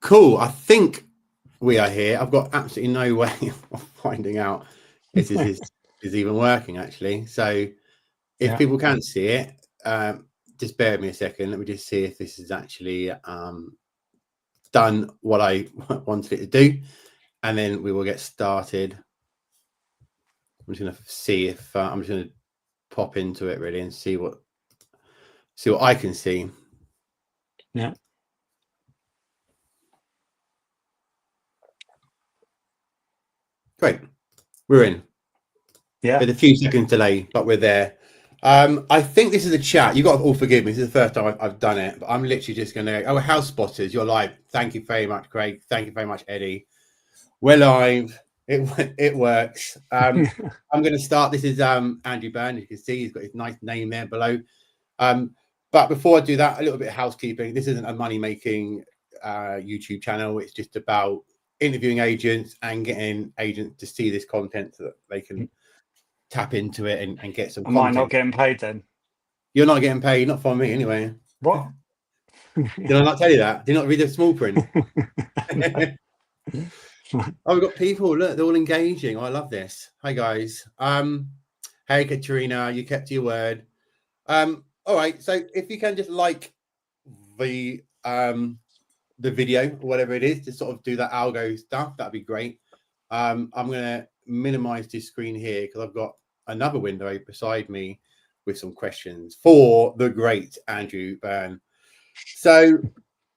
Cool. I think we are here. I've got absolutely no way of finding out if this is even working, actually. So if people can't see it, just bear with me a second. Let me just see if this is actually done what I wanted it to do, and then we will get started. I'm just going to see if I'm just going to pop into it really and see what I can see. Yeah. Great. We're in. Yeah. With a few seconds delay, but we're there. I think this is a chat. You got to all forgive me. This is the first time I've done it, but I'm literally just going to. Oh, House Spotters, you're live. Thank you very much, Craig. Thank you very much, Eddie. We're live. It works. I'm going to start. This is Andrew Byrne. You can see he's got his nice name there below. But before I do that, a little bit of housekeeping. This isn't a money-making YouTube channel. It's just about interviewing agents and getting agents to see this content so that they can tap into it and get some Am I content. not getting paid then? You're not getting paid, not from me anyway. What? Did I not tell you that? Did you not read the small print? Oh, we've got people. Look, they're all engaging. Oh, I love this. Hi guys. Hey Katerina, you kept your word. All right. So if you can just like the video or whatever it is to sort of do that algo stuff, that'd be great. I'm gonna minimize this screen here because I've got another window beside me with some questions for the great Andrew Byrne. So,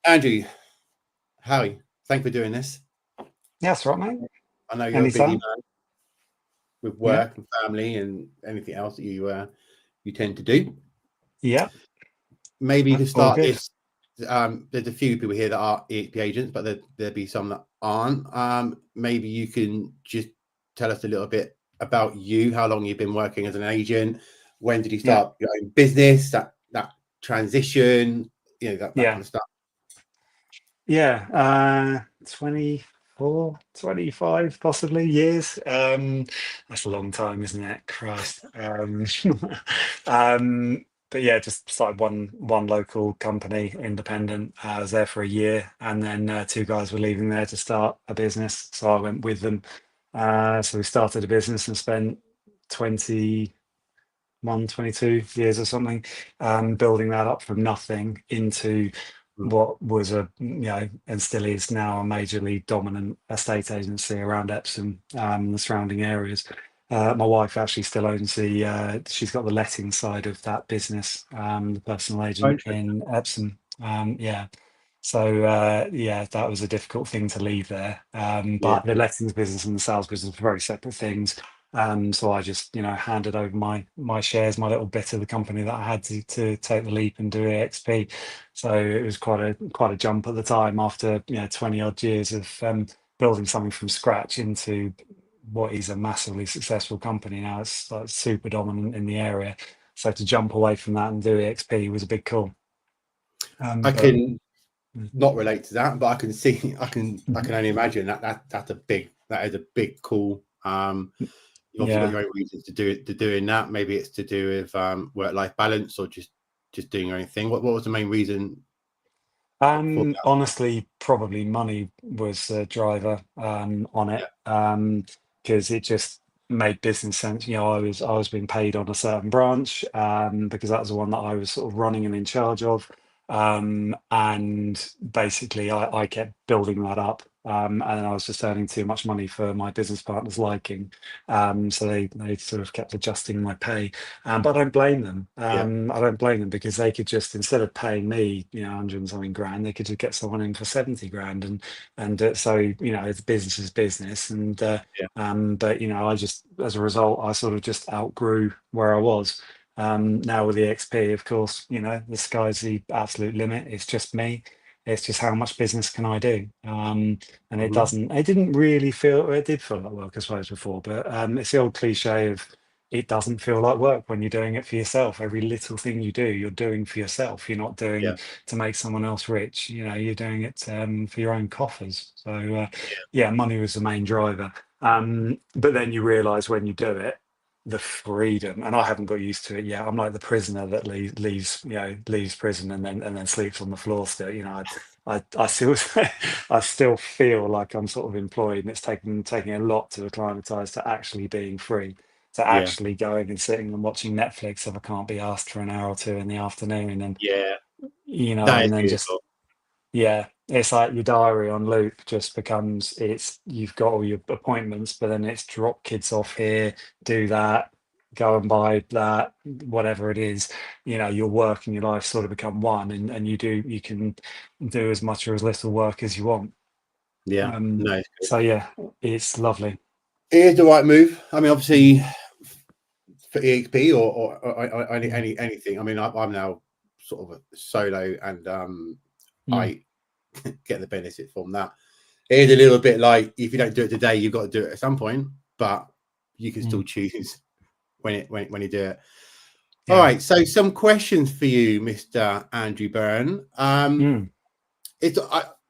Andrew, Howie, thanks for doing this. Yes, right, mate. I know you're a busy Anytime. man with work and family and anything else that you tend to do. Yeah. Maybe you can All start good. this. There's a few people here that are EXP agents, but there'll be some that aren't. Maybe you can just tell us a little bit about you, how long you've been working as an agent, when did you start your own business, that transition, that kind of stuff. Yeah. 24, 25 possibly years. That's a long time, isn't it? Christ. But yeah, just started one local company, independent. I was there for a year, and then two guys were leaving there to start a business, so I went with them. So we started a business and spent 21, 22 years or something, building that up from nothing into what was and still is now a majorly dominant estate agency around Epsom, the surrounding areas. My wife actually still owns she's got the letting side of that business, the personal agent in Epsom. Yeah. So that was a difficult thing to leave there. But the lettings business and the sales business are very separate things. So I just, handed over my shares, my little bit of the company that I had to take the leap and do EXP. So it was quite a jump at the time after 20 odd years of building something from scratch into what is a massively successful company now. It's like super dominant in the area. So to jump away from that and do EXP was a big call. I can not relate to that, but I can see, I can only imagine that is a big call. You've obviously got your own reasons to doing that. Maybe it's to do with work-life balance or just doing your own thing. What was the main reason for that? Honestly, probably money was the driver on it, because it just made business sense. I was being paid on a certain branch, because that was the one that I was sort of running and in charge of. And basically, I kept building that up, and I was just earning too much money for my business partners' liking. So they sort of kept adjusting my pay. But I don't blame them. I don't blame them because they could just, instead of paying me, 100 and something grand, they could just get someone in for 70 grand. And so, it's business is business. But, I just, as a result, I sort of just outgrew where I was. Now with the XP, of course, the sky's the absolute limit. It's just me. It's just how much business can I do? And it didn't really feel, it did feel like work, I suppose, before, but it's the old cliche of it doesn't feel like work when you're doing it for yourself. Every little thing you do, you're doing for yourself. You're not doing to make someone else rich. You're doing it for your own coffers. So, money was the main driver. But then you realize when you do it, the freedom, and I haven't got used to it yet. I'm like the prisoner that leaves prison and then sleeps on the floor still. I still I still feel like I'm sort of employed, and it's taking a lot to acclimatize to actually being free, to Yeah. actually going and sitting and watching Netflix if I can't be asked for an hour or two in the afternoon, and Yeah. That is and then just beautiful. yeah, it's like your diary on loop just becomes it's you've got all your appointments, but then it's drop kids off here, do that, go and buy that, whatever it is. Your work and your life sort of become one, and you can do as much or as little work as you want. Yeah. Um, No, it's good. so yeah, it's lovely. It is the right move. I mean, Mm, obviously, for EXP or mm, anything. I mean, I'm now sort of a solo, and mm, I get the benefit from that. It is a little bit like if you don't do it today, you've got to do it at some point, but you can still mm, choose when you do it. All yeah. right, so some questions for you, Mr. Andrew Byrne. Mm, It's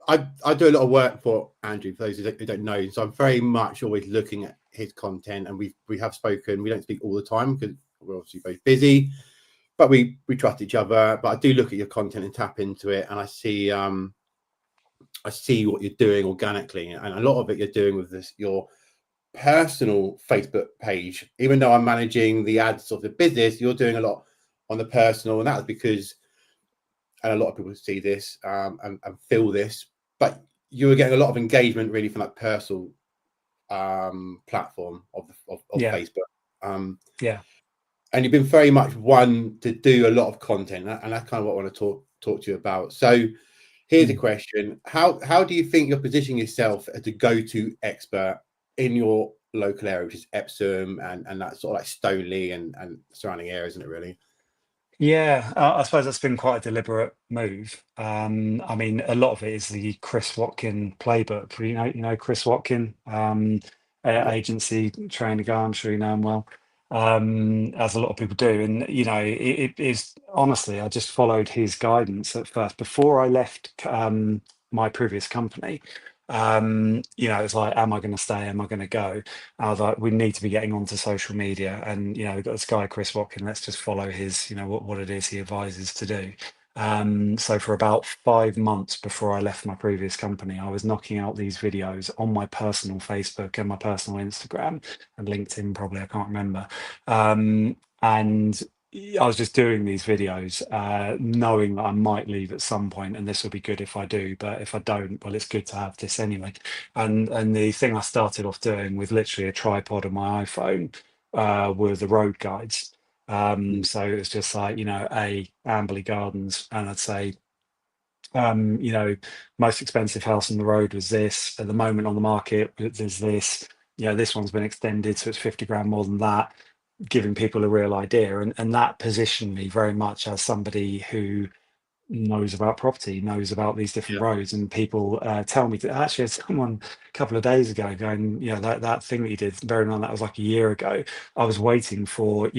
I do a lot of work for Andrew. For those who don't know, so I'm very much always looking at his content, and we have spoken. We don't speak all the time because we're obviously both busy, but we trust each other. But I do look at your content and tap into it, and I see what you're doing organically, and a lot of it you're doing with this your personal Facebook page. Even though I'm managing the ads of the business, you're doing a lot on the personal, and that's because, and a lot of people see this and feel this, but you were getting a lot of engagement really from that personal platform of yeah, Facebook. Um, yeah. and you've been very much one to do a lot of content, and that's kind of what I want to talk to you about. So here's a Mm. question: How do you think you're positioning yourself as a go-to expert in your local area, which is Epsom and that sort of like Stoneleigh and surrounding areas, isn't it really? Yeah, I suppose that's been quite a deliberate move. I mean, a lot of it is the Chris Watkin playbook. Chris Watkin, Yeah, agency trainer guy. I'm sure you know him well, as a lot of people do. And it is honestly, I just followed his guidance at first before I left my previous company. It's like, am I going to stay? Am I going to go? I was like, we need to be getting onto social media, and we've got this guy Chris Watkin. Let's just follow his, what it is he advises to do. So for about 5 months before I left my previous company, I was knocking out these videos on my personal Facebook and my personal Instagram and LinkedIn, probably I can't remember. And I was just doing these videos, knowing that I might leave at some point, and this will be good if I do. But if I don't, well, it's good to have this anyway. And the thing I started off doing with literally a tripod on my iPhone were the road guides. So it was just like, Amberley Gardens, and I'd say, most expensive house on the road was this. At the moment on the market, there's this. This one's been extended, so it's 50 grand more than that, giving people a real idea. And that positioned me very much as somebody who knows about property, knows about these different yeah, roads, and people tell me to actually had someone a couple of days ago going, that thing that you did, bearing in mind that was like a year ago, I was waiting for,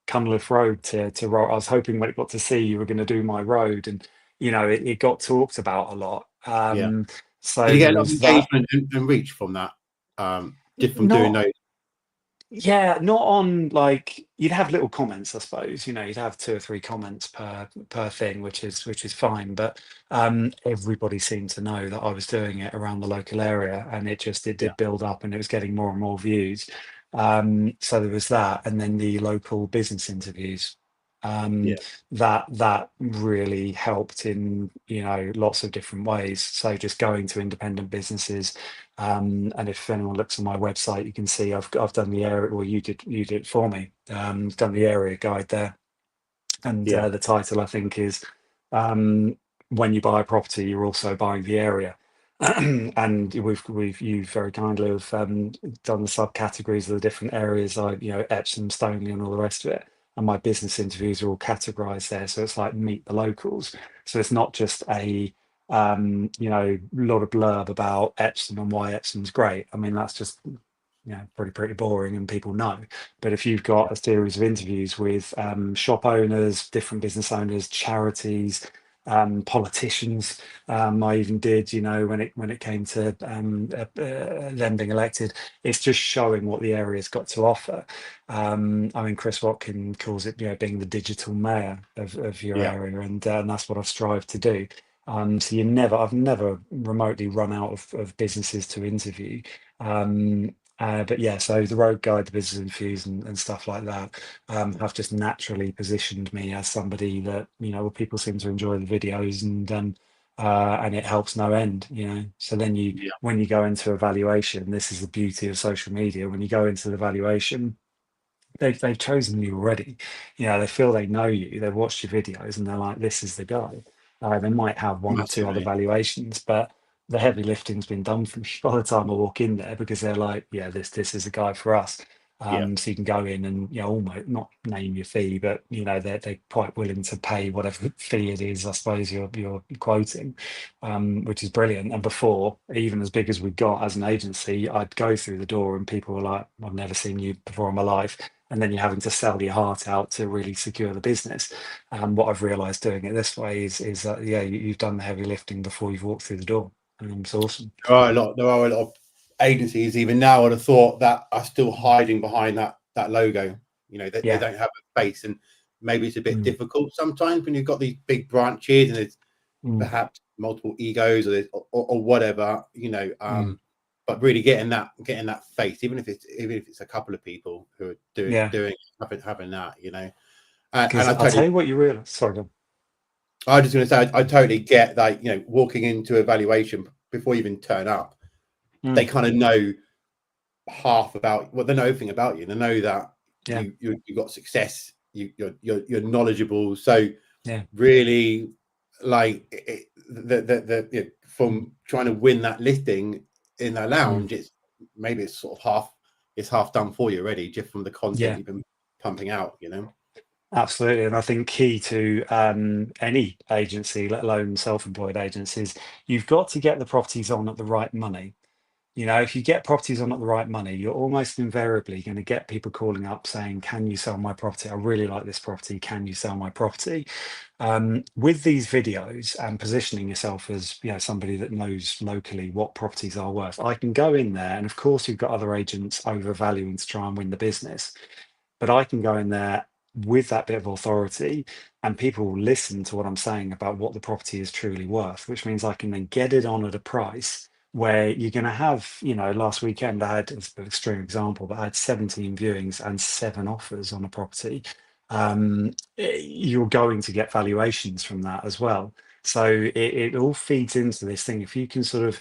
Cunliffe Road to roll. I was hoping when it got to see you were going to do my road, and it got talked about a lot. yeah. Did So you there get a lot of was that. engagement and reach from that? Just from doing Not those? Yeah, not on like you'd have little comments, I suppose. You'd have two or three comments per thing, which is fine. But everybody seemed to know that I was doing it around the local area, and it Yeah, did build up, and it was getting more and more views. So there was that, and then the local business interviews. Um, yeah, that really helped in lots of different ways. So just going to independent businesses, and if anyone looks on my website, you can see I've done the area, or you did it for me. Done the area guide there, and yeah, the title I think is, um, "When you buy a property, you're also buying the area." And you very kindly have done the subcategories of the different areas, like Epsom, Stoneleigh, and all the rest of it. And my business interviews are all categorized there, so it's like meet the locals. So it's not just a lot of blurb about Epsom and why Epsom's great. I mean, that's just pretty boring, and people know. But if you've yeah, got a series of interviews with shop owners, different business owners, charities, politicians. I even did, when it came to them being elected. It's just showing what the area's got to offer. I mean, Chris Watkin calls it, being the digital mayor of your Yeah, area, and that's what I've strived to do. So I've never remotely run out of businesses to interview. But yeah, so the road guide, the business interviews, and stuff like that have just naturally positioned me as somebody that, well, people seem to enjoy the videos, and it helps no end. So then yeah, when you go into evaluation, this is the beauty of social media. When you go into the evaluation, they've chosen you already. They feel they know you. They've watched your videos and they're like, this is the guy. They might have one or two other massively. valuations, but the heavy lifting's been done for me by the time I walk in there, because they're like, yeah, this is a guy for us. Yeah, So you can go in and, almost not name your fee, but they're quite willing to pay whatever fee it is, I suppose you're quoting, which is brilliant. And before, even as big as we got as an agency, I'd go through the door and people were like, I've never seen you before in my life, and then you're having to sell your heart out to really secure the business. What I've realised doing it this way is that, yeah, you've done the heavy lifting before you've walked through the door. It's awesome. there are a lot of agencies even now, I'd have thought, that are still hiding behind that logo. They Yeah. don't have a face, and maybe it's a bit Mm, difficult sometimes when you've got these big branches and there's mm, perhaps multiple egos, or whatever. mm. But really getting that face, even if it's a couple of people who are Yeah. having that. And Because I I'll tell totally, you what you realise. Sorry, go on. I was just going to say, I totally get that. Walking into evaluation before you even turn up, they Mm, kind of know half about, well, they know everything about you. They know that yeah. you got success. You're knowledgeable. So Yeah. really, like, from trying to win that listing in the Mm, lounge, it's sort of half done for you already, just from the content yeah. you've been pumping out. Absolutely. And I think key to any agency, let alone self-employed agencies, you've got to get the properties on at the right money. If you get properties on at the right money, you're almost invariably going to get people calling up saying, can you sell my property? I really like this property. Can you sell my property? With these videos and positioning yourself as, somebody that knows locally what properties are worth, I can go in there, and of course you've got other agents overvaluing to try and win the business, but I can go in there with that bit of authority, and people will listen to what I'm saying about what the property is truly worth, which means I can then get it on at a price where you're going to have, last weekend I had, it's an extreme example, but I had 17 viewings and 7 offers on a property. You're going to get valuations from that as well. So it all feeds into this thing. If you can sort of,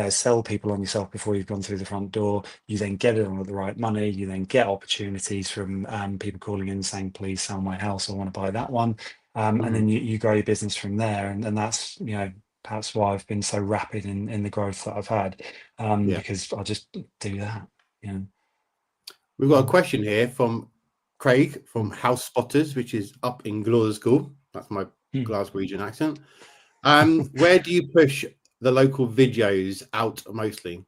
sell people on yourself before you've gone through the front door, you then get it on at the right money. You then get opportunities from people calling in saying, please sell my house, I want to buy that one. And Mhm. then you grow your business from there. And that's, perhaps why I've been so rapid in the growth that I've had, Yeah. because I just do that. You know. We've got a Mm, question here from Craig from mm, House Spotters, which is up in Glasgow. That's my mm. Glaswegian accent. Where do you push the local videos out mostly?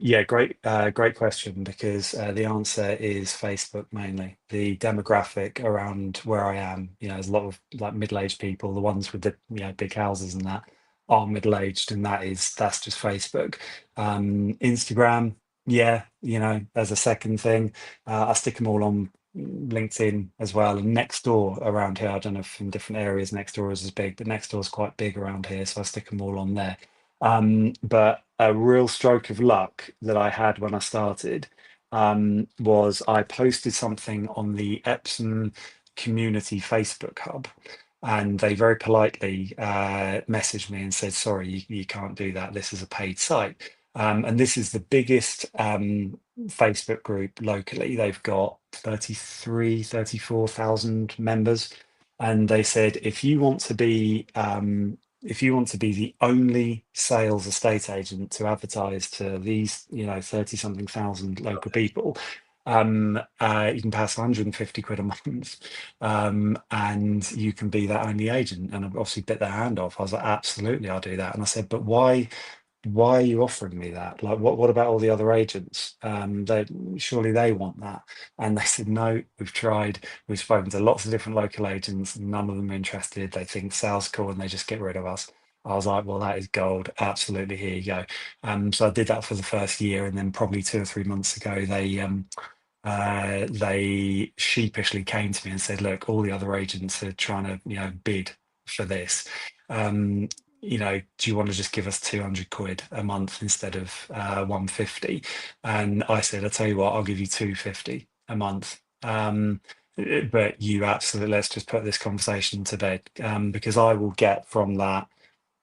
Yeah, great question, because the answer is Facebook mainly. The demographic around where I am, there's a lot of like middle-aged people, the ones with the big houses and that are middle-aged, and that's just Facebook. Instagram, yeah, as a second thing. I stick them all on LinkedIn as well, and Nextdoor around here. I don't know if in different areas Nextdoor is as big, but Nextdoor is quite big around here, so I stick them all on there. But a real stroke of luck that I had when I started was I posted something on the Epsom community Facebook hub, and they very politely messaged me and said, sorry, you can't do that. This is a paid site. And this is the biggest Facebook group locally. They've got 34,000 members. And they said, if you want to be the only sales estate agent to advertise to these, 30 something thousand local people, you can pass 150 quid a month, and you can be that only agent. And I've obviously bit their hand off. I was like, absolutely, I'll do that. And I said, but why? why are you offering me that? Like, what about all the other agents? They surely they want that. And they said, no, we've tried. We've spoken to lots of different local agents. None of them are interested. They think sales cool and they just get rid of us. I was like, well, that is gold. Absolutely, here you go. So I did that for the first year, and then probably 2 or 3 months ago, they sheepishly came to me and said, look, all the other agents are trying to, bid for this. Um, do you want to just give us 200 quid a month instead of 150? And I said, I'll tell you what, I'll give you 250 a month. But you absolutely, let's just put this conversation to bed, because I will get from that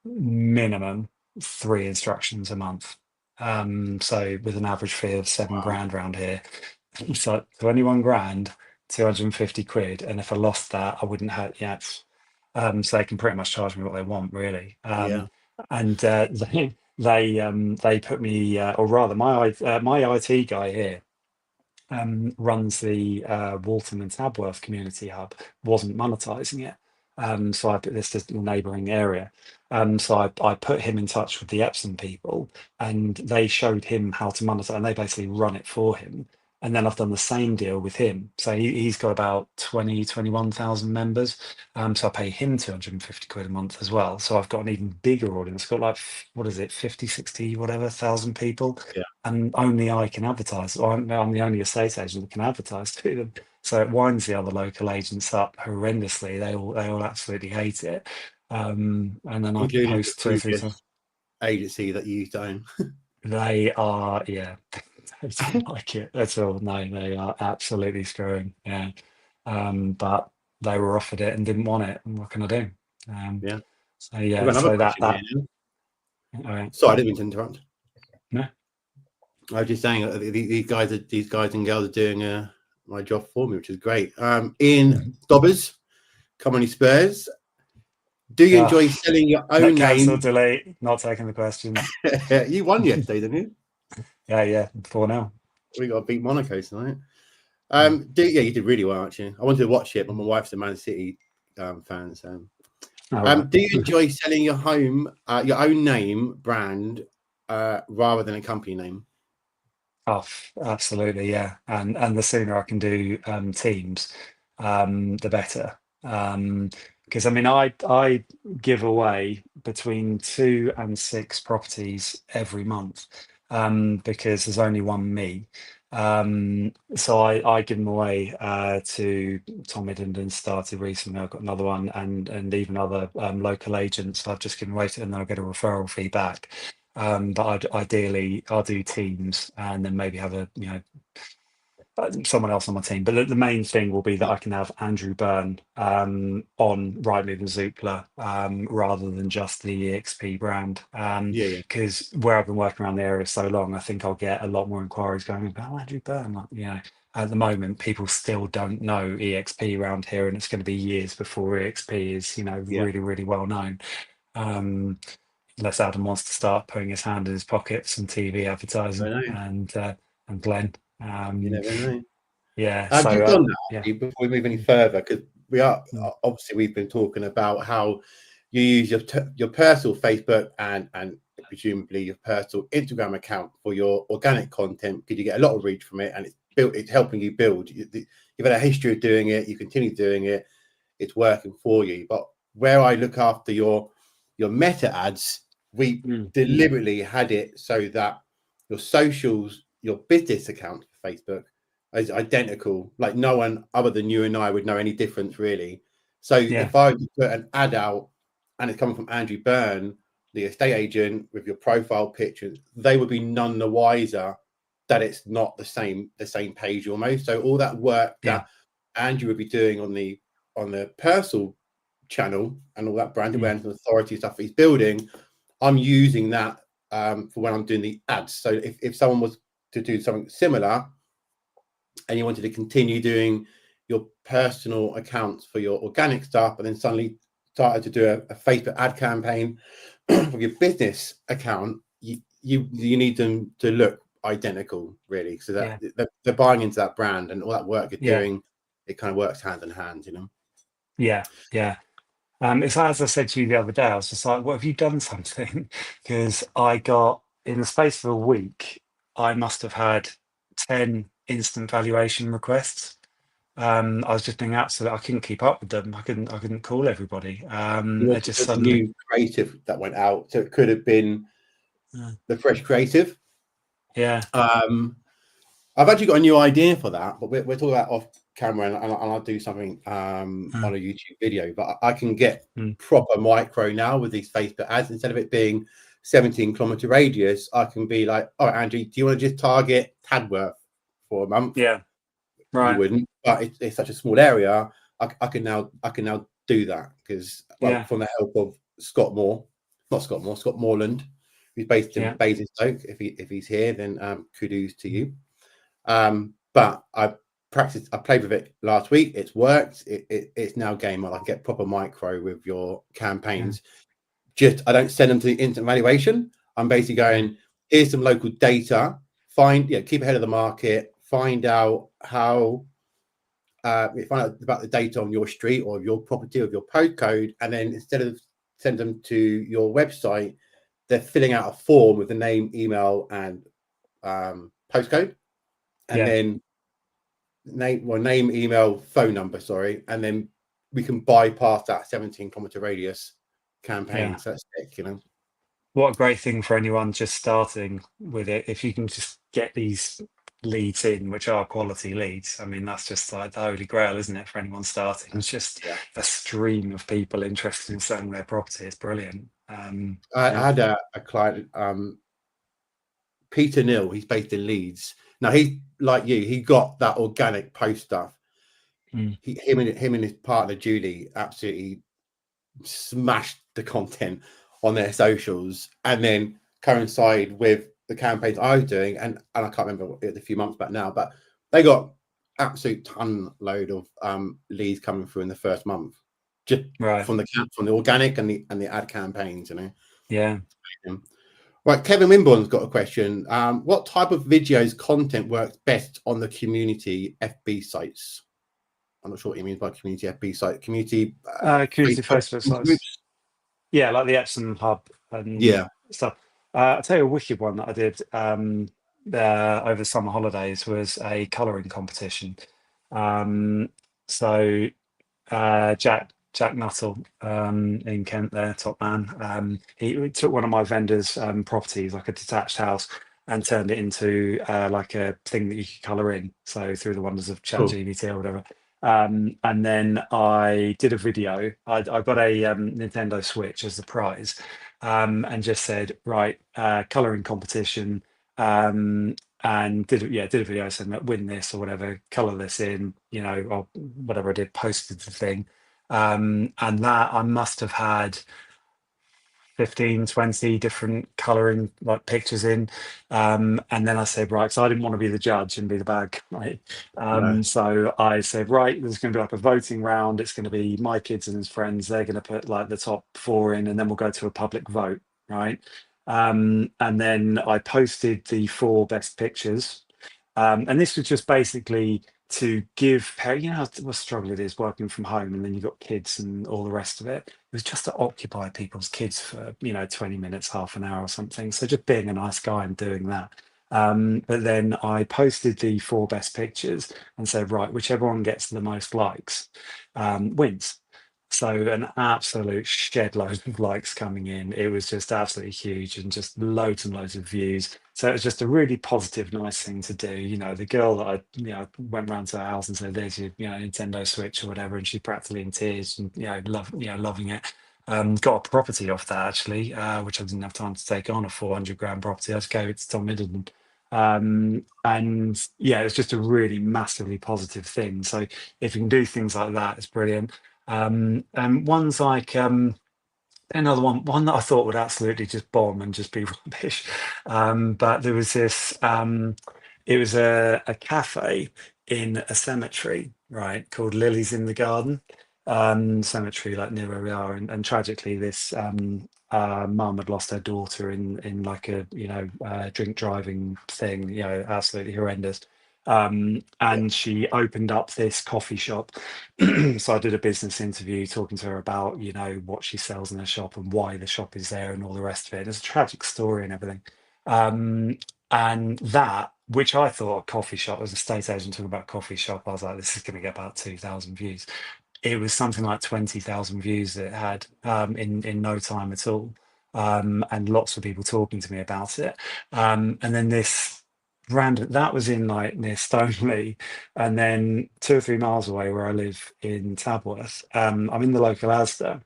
minimum 3 instructions a month. So with an average fee of 7 grand around here, so 21 grand, 250 quid. And if I lost that, I wouldn't have, yeah. So they can pretty much charge me what they want, really. Yeah. And they put me, or rather, my IT guy here runs the Walton and Tabworth Community Hub, wasn't monetizing it. So I put this to the neighbouring area. So I put him in touch with the Epsom people, and they showed him how to monetize, and they basically run it for him. And then I've done the same deal with him. So he's got about 21,000 members. So I pay him 250 quid a month as well. So I've got an even bigger audience. I've got like, what is it, 50, 60, whatever, thousand people. Yeah. And only I can advertise, or I'm the only estate agent that can advertise to them. So it winds the other local agents up horrendously. They all absolutely hate it. And then I Including the post 2 or 3 times. previous agency that you used to own. They are, yeah, they don't like it at all. No, they are absolutely screwing. Yeah. But they were offered it and didn't want it. And what can I do? Yeah. So I've yeah, got another so question here now. all right. Sorry, I didn't mean to interrupt. No. I was just saying these guys and girls are doing my job for me, which is great. Ian Dobbers, come on, you Spurs. Do you enjoy selling your No, own cancel, name? delete, not taking the questions. You won yesterday, didn't you? Yeah, 4-0. We got to beat Monaco tonight. Mm. You did really well, actually. I wanted to watch it, but my wife's a Man City fan. So, All right. do you enjoy selling your own name brand, rather than a company name? Oh, absolutely, yeah. And the sooner I can do teams, the better. Because I mean, I give away between 2 and 6 properties every month, because there's only one me. So I give them away to Tom Hiddenden started recently. I've got another one, and even other local agents. I've just given away to, and then I'll get a referral fee back. But ideally, I'll do teams and then maybe have someone else on my team. But the main thing will be that Yeah, I can have Andrew Byrne on Rightmove and Zoopla, rather than just the EXP brand. yeah. Because where I've been working around the area so long, I think I'll get a lot more inquiries going about, "Oh, Andrew Byrne." Like, at the moment, people still don't know EXP around here, and it's going to be years before EXP is, Yeah. really, really well known. Um, Unless Adam wants to start putting his hand in his pocket for some TV I advertising, know. and Glenn. You never know. Yeah, so Just on that, yeah. actually, before we move any further, because we are Mm. obviously we've been talking about how you use your personal Facebook and presumably your personal Instagram account for your organic content, because you get a lot of reach from it, and it's helping you build. You've had a history of doing it. You continue doing it. It's working for you. But where I look after your meta ads, we Mm. deliberately had it so that your socials, your business account for Facebook is identical. Like no one other than you and I would know any difference, really. So Yeah, if I put an ad out and it's coming from Andrew Byrne, the estate agent, with your profile pictures, they would be none the wiser that it's not the same page almost. So all that work yeah. that Andrew would be doing on the personal channel and all that brand Mm. awareness and authority stuff he's building, I'm using that for when I'm doing the ads. So if someone was to do something similar and you wanted to continue doing your personal accounts for your organic stuff, and then suddenly started to do a Facebook ad campaign for your business account, you need them to look identical, really, so Yeah, that they're buying into that brand and all that work you're yeah, doing. It kind of works hand in hand, yeah. It's as I said to you the other day, I was just like, "What have you done something?" Because I got in the space of a week, I must have had 10 instant valuation requests. I was just being absolute. I couldn't keep up with them. I couldn't call everybody. It just There's a suddenly, new creative that went out, so it could have been uh, the fresh creative. yeah, Um, I've actually got a new idea for that, but we're talking about off camera, and I'll do something uh, on a YouTube video. But I can get mm, proper micro now with these Facebook ads. Instead of it being 17-kilometer radius, I can be like, "Oh, Andrew, do you want to just target Tadworth for a month?" yeah, You right, wouldn't, but it's such a small area. I can now do that because, well, yeah, from the help of Scott Morland, who's based in yeah, Basingstoke. If he's here, then kudos to you. But I played with it last week. It's worked. It's now game on. I can get proper micro with your yeah, campaigns. Just I don't send them to the instant valuation. I'm basically yeah, going, here's some local data. Keep ahead of the market. Find out how find out about the data on your street or your property or your postcode, and then instead of send them to your website, they're filling out a form with the name, email, and postcode, and yeah, then name, email, phone number, sorry, and then we can bypass that 17-kilometer radius campaign. yeah. So that's sick, you know. What a great thing for anyone just starting with it. If you can just get these leads in, which are quality leads, I mean, that's just like the holy grail, isn't it, for anyone starting? It's just Yeah, a stream of people interested in selling their property. It's brilliant. I Yeah. had a client, Peter Neal. He's based in Leeds. Now he's like you. He got that organic post stuff. Mm. Him and his partner Julie absolutely smashed the content on their socials, and then coincide with the campaigns I was doing, and I can't remember it was a few months back now, but they got absolute ton load of leads coming through in the first month, just Right. from the organic and the ad campaigns, you know. Yeah. Right, Kevin Winborn's got a question. What type of videos content works best on the community FB sites? I'm not sure what he means by community FB site. Community Community Facebook Facebook sites. groups. Yeah, like the Epsom hub and Yeah, stuff. I'll tell you a wicked one that I did over the summer holidays was a colouring competition. Um, so Jack Nuttall in Kent there, top man. He took one of my vendors' properties, like a detached house, and turned it into like a thing that you could colour in. So through the wonders of cool. ChatGPT or whatever. And then I did a video. I got a Nintendo Switch as the prize, and just said, right, colouring competition. And did a video saying that win this or whatever, color this in, or whatever I did, posted the thing. And that I must have had 15, 20 different coloring like pictures in. And then I said, right, so I didn't want to be the judge and be the bad guy. No. So I said, right, there's going to be like a voting round. It's going to be my kids and his friends. They're going to put like the top four in, and then we'll go to a public vote, right? And then I posted the four best pictures. And this was just basically to give parents, what a struggle it is working from home, and then you've got kids and all the rest of it. It was just to occupy people's kids for 20 minutes, half an hour or something. So just being a nice guy and doing that. But then I posted the four best pictures and said, right, whichever one gets the most likes wins. So an absolute shed load of likes coming in. It was just absolutely huge and just loads and loads of views. So it was just a really positive, nice thing to do. The girl that I, went round to her house and said, "There's your, Nintendo Switch or whatever," and she practically in tears and loving it. Got a property off that actually, which I didn't have time to take on, a 400 grand property. I just gave it to Tom Middleton. And yeah, it's just a really massively positive thing. So if you can do things like that, it's brilliant. And ones like another one that I thought would absolutely just bomb and just be rubbish. But there was this, it was a cafe in a cemetery, right, called Lilies in the Garden cemetery, like near where we are. And tragically, this mum had lost her daughter in like a drink driving thing, absolutely horrendous. And she opened up this coffee shop. So I did a business interview talking to her about, you know, what she sells in her shop and why the shop is there and all the rest of it. It's a tragic story and everything. Um, and that, which I thought a coffee shop, as a estate agent talking about coffee shop, I was like, this is going to get about 2,000 views. It was something like 20,000 views that it had in no time at all. And lots of people talking to me about it. And then this random, that was in like near Stoneleigh, and then 2 or 3 miles away where I live in Tabworth, I'm in the local Asda.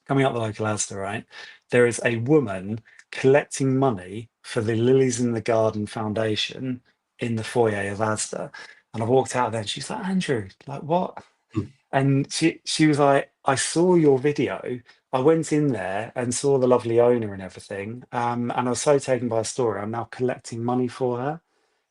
Coming up the local Asda, right? There is a woman collecting money for the Lilies in the Garden Foundation in the foyer of Asda. And I walked out there and she's like, Andrew, like what? Mm. And she was like, I saw your video. I went in there and saw the lovely owner and everything. And I was so taken by the story. I'm now collecting money for her,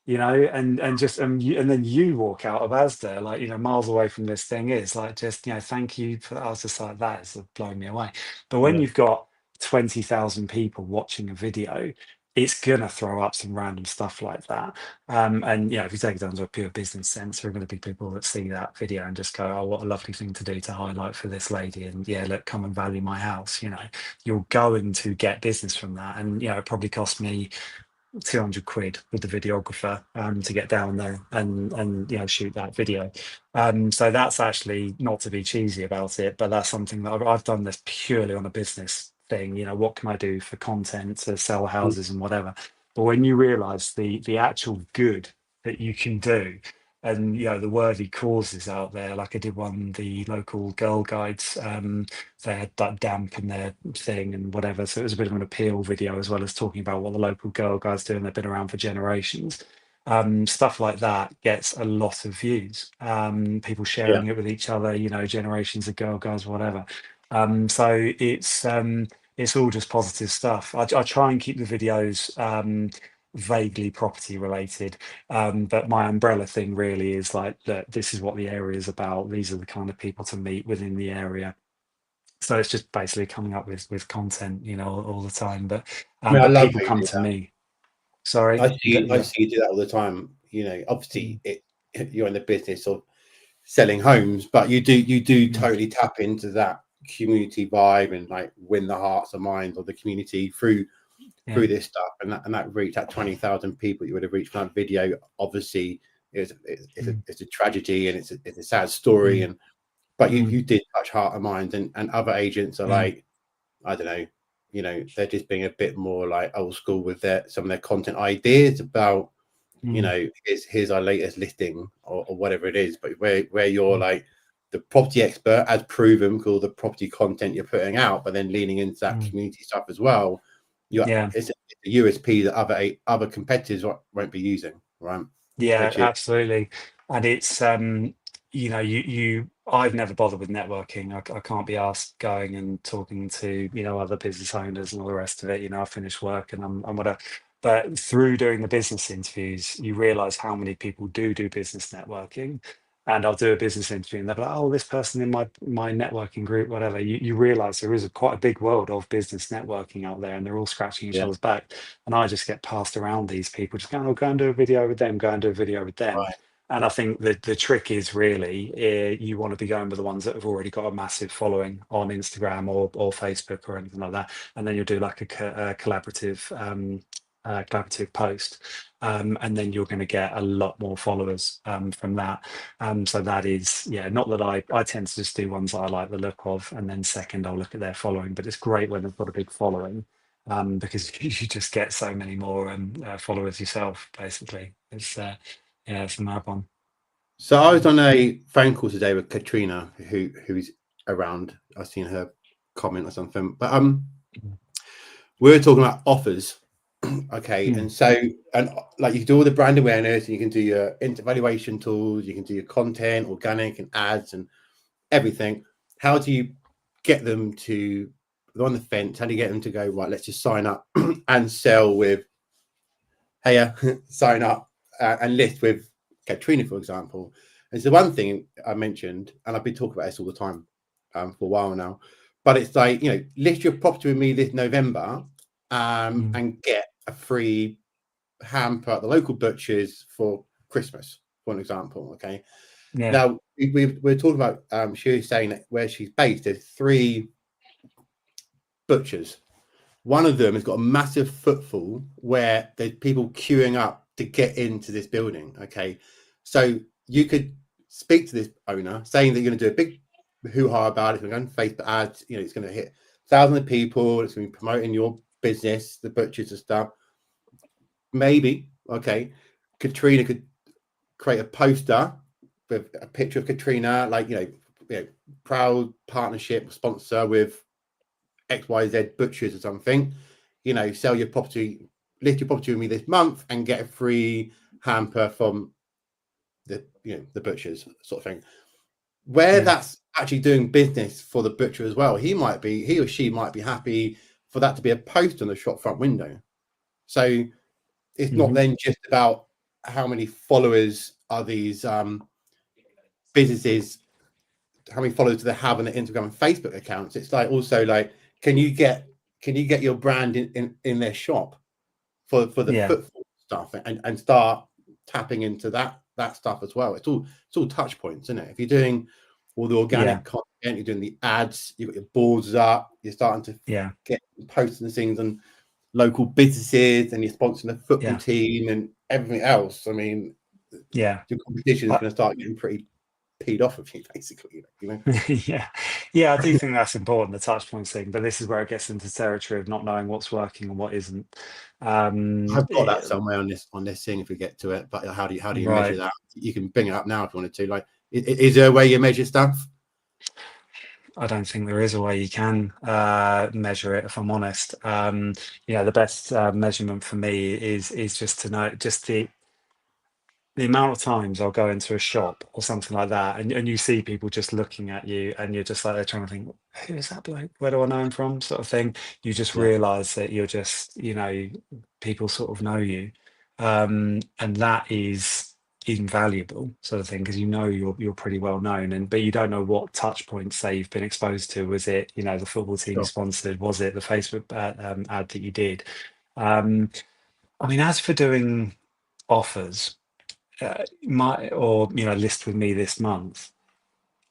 you know, and just and then you walk out of Asda, like, you know, miles away from this thing is like, just, you know, thank you for that. I was just like, that is blowing me away. But when Yeah. you've got 20,000 people watching a video, it's gonna throw up some random stuff like that. And you know, if you take it down to a pure business sense, there are going to be people that see that video and just go, oh, what a lovely thing to do to highlight for this lady, and yeah, look, come and value my house. You know, you're going to get business from that. And you know, it probably cost me 200 quid with the videographer to get down there and you know, shoot that video. So that's actually, not to be cheesy about it, but that's something that I've done this purely on a business thing. You know, what can I do for content to sell Mm. houses and whatever? But when you realize the actual good that you can do, and you know, the worthy causes out there, like I did one, the local Girl Guides, they had that damp in their thing and whatever. So it was a bit of an appeal video, as well as talking about what the local Girl Guides do, and they've been around for generations. Stuff like that gets a lot of views. People Yeah. sharing it with each other, you know, generations of Girl Guides, whatever. So it's all just positive stuff. I try and keep the videos vaguely property related, but my umbrella thing really is like, look, this is what the area is about. These are the kind of people to meet within the area. So it's just basically coming up with content, you know, all the time. I mean, I But love people how you come do to that. me. Sorry. I Yeah. see you do that all the time. You know, Mm, obviously, you're in the business of selling homes, but you do mm, totally tap into that community vibe and like win the hearts and minds of the community yeah. through this stuff, and that reach, that 20,000 people you would have reached from that video. Obviously, Mm, it's a tragedy and it's a sad story, mm, and but mm, you did touch heart and minds, and other agents are mm, like, I don't know, you know, they're just being a bit more like old school with some of their content ideas about, you mm, know, here's our latest listing, or whatever it is. But where you're mm, like the property expert, as proven, with all the property content you're putting out, but then leaning into that mm. community stuff as well. Yeah. It's a USP that other competitors won't be using, right? Yeah, Which is absolutely. And it's you know, I've never bothered with networking. I can't be asked going and talking to, you know, other business owners and all the rest of it. You know, I finish work and I'm whatever. But through doing the business interviews, you realize how many people do business networking. And I'll do a business interview and they're like, oh, this person in my networking group, whatever. You realize there is quite a big world of business networking out there, and they're all scratching each yeah, other's back. And I just get passed around these people, just going, oh, go and do a video with them, go and do a video with them. right, And I think that the trick is really, you want to be going with the ones that have already got a massive following on Instagram or Facebook or anything like that. And then you'll do like a collaborative post. And then you're going to get a lot more followers from that. So that is, yeah, not that I tend to just do ones that I like the look of. And then second, I'll look at their following. But it's great when they've got a big following, because you just get so many more followers yourself. Basically, it's yeah, it's a mad one. so I was on a phone call today with Katrina, who's around. I've seen her comment or something, but we were talking about offers. Okay, Mm, and so, and like, you can do all the brand awareness, and you can do your valuation tools, you can do your content, organic and ads and everything. How do you get them to, they're on the fence? How do you get them to go, right, let's just sign up and sell with, hey, sign up and list with Katrina, for example? And so one thing I mentioned, and I've been talking about this all the time for a while now, but it's like, you know, list your property with me this November, mm, and get a free hamper at the local butchers for Christmas, for an example. Okay. Yeah. Now we're talking about. She was saying that where she's based, there's 3 butchers. One of them has got a massive footfall where there's people queuing up to get into this building. Okay, so you could speak to this owner saying that you're going to do a big hoo-ha about it. It's going to go on Facebook ads. You know, it's going to hit thousands of people. It's going to be promoting your business, the butchers and stuff. Maybe, okay, Katrina could create a poster with a picture of Katrina, like, proud partnership sponsor with XYZ butchers or something. You know, sell your property, list your property with me this month and get a free hamper from the butchers, sort of thing. Where that's actually doing business for the butcher as well. He or she might be happy for that to be a post on the shop front window. So it's not then just about how many followers are these businesses, how many followers do they have on their Instagram and Facebook accounts. It's like also like, can you get your brand in their shop for the footfall stuff and start tapping into that stuff as well. It's all touch points, isn't it? If you're doing all the organic content, you're doing the ads, you've got your boards up, you're starting to get posting things on local businesses, and you're sponsoring the football team and everything else. I mean, your competition is going to start getting pretty peed off of you, basically. You know. I do think that's important, the touch points thing. But this is where it gets into territory of not knowing what's working and what isn't. I've got that somewhere on this thing if we get to it. But how do you measure that? You can bring it up now if you wanted to. Like, is there a way you measure stuff? I don't think there is a way you can measure it, if I'm honest. The best measurement for me is just to know just the amount of times I'll go into a shop or something like that, and you see people just looking at you, and you're just like, they're trying to think, who is that bloke? Where do I know him from? Sort of thing. You just Yeah. realize that you're just, people sort of know you. And that is invaluable, sort of thing, because you're pretty well known, but you don't know what touch points, say, you've been exposed to. Was it, the football team Sure. sponsored? Was it the Facebook ad that you did? I mean, as for doing offers, list with me this month.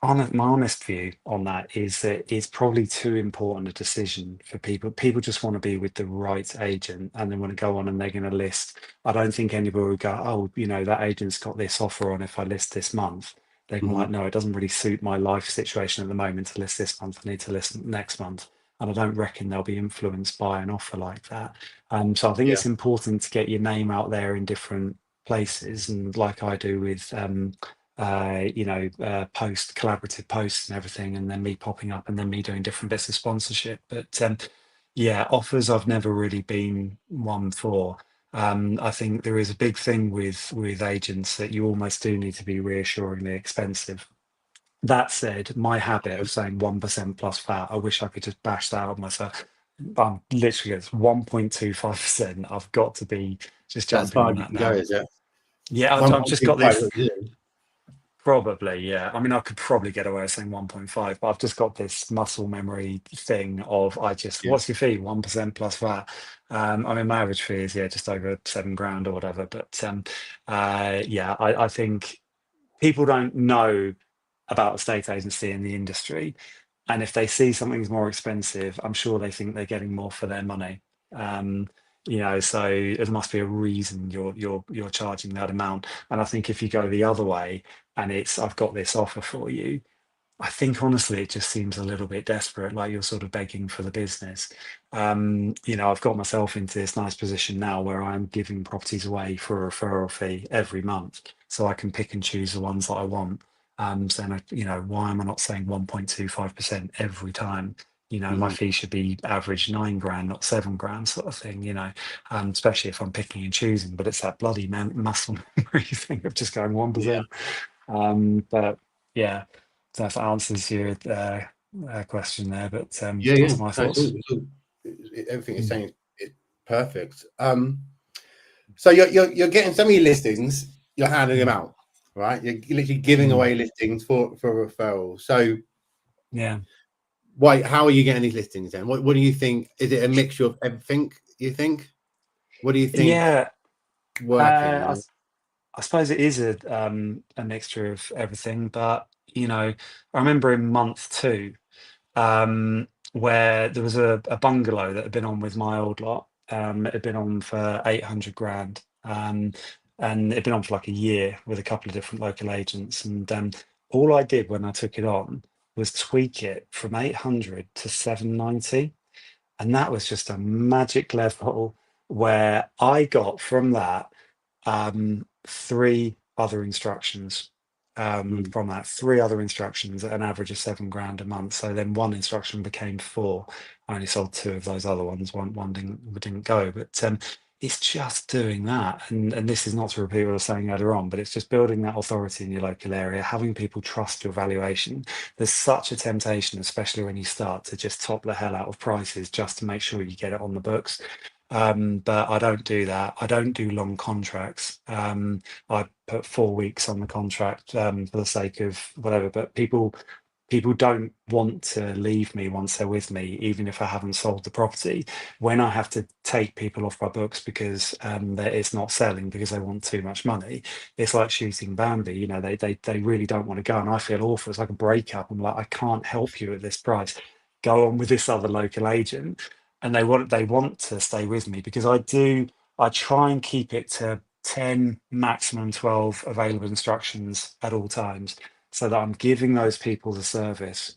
My honest view on that is that it's probably too important a decision for people. People just want to be with the right agent, and they want to go on and they're going to list. I don't think anybody would go, oh, that agent's got this offer on if I list this month. They're like, no, it doesn't really suit my life situation at the moment to list this month. I need to list next month. And I don't reckon they'll be influenced by an offer like that. So I think it's important to get your name out there in different places, and like I do with post collaborative posts and everything, and then me popping up and then me doing different bits of sponsorship. But offers I've never really been one for. I think there is a big thing with agents that you almost do need to be reassuringly expensive. That said, my habit of saying 1% plus VAT, I wish I could just bash that out of myself. I'm literally, it's 1.25%. I've got to be just That's jumping far on you that can go, now. is it? Yeah, I've just got 1.25. this. Probably, yeah. I mean, I could probably get away with saying 1.5, but I've just got this muscle memory thing of Yeah. what's your fee? 1% plus VAT. I mean, my average fee is, just over 7 grand or whatever. But I think people don't know about estate agency in the industry. And if they see something's more expensive, I'm sure they think they're getting more for their money. Um, so it must be a reason you're charging that amount. And I think if you go the other way and it's I've got this offer for you, I think honestly it just seems a little bit desperate, like you're sort of begging for the business. I've got myself into this nice position now where I'm giving properties away for a referral fee every month, so I can pick and choose the ones that I want. Why am I not saying 1.25% every time? My fee should be average 9 grand, not 7 grand, sort of thing. Especially if I'm picking and choosing. But it's that bloody muscle memory thing of just going 1%. But yeah, so if that answers your question there, but that's my No, thoughts. everything you're saying is perfect. So you're getting some of your listings, you're handing them out, right? You're literally giving away listings for referral. So Yeah. why? How are you getting these listings then? What do you think? Is it a mixture of everything? You think? What do you think Yeah. working? I suppose it is a mixture of everything, but I remember in month two, where there was a bungalow that had been on with my old lot. It had been on for 800 grand. And it'd been on for like a year with a couple of different local agents. And all I did when I took it on was tweak it from 800 to 790. And that was just a magic level where I got from that three other instructions. Mm. From that, three other instructions at an average of 7 grand a month. So then one instruction became four. I only sold two of those other ones. One didn't go, but it's just doing that. And this is not to repeat what I was saying earlier on, but it's just building that authority in your local area, having people trust your valuation. There's such a temptation, especially when you start, to just top the hell out of prices just to make sure you get it on the books. But I don't do that. I don't do long contracts. I put 4 weeks on the contract for the sake of whatever. But people don't want to leave me once they're with me, even if I haven't sold the property. When I have to take people off my books because it's not selling because they want too much money, it's like shooting Bambi. They really don't want to go, and I feel awful. It's like a breakup. I'm like, I can't help you at this price. Go on with this other local agent, and they want to stay with me because I do. I try and keep it to 10, maximum 12 available instructions at all times so that I'm giving those people the service.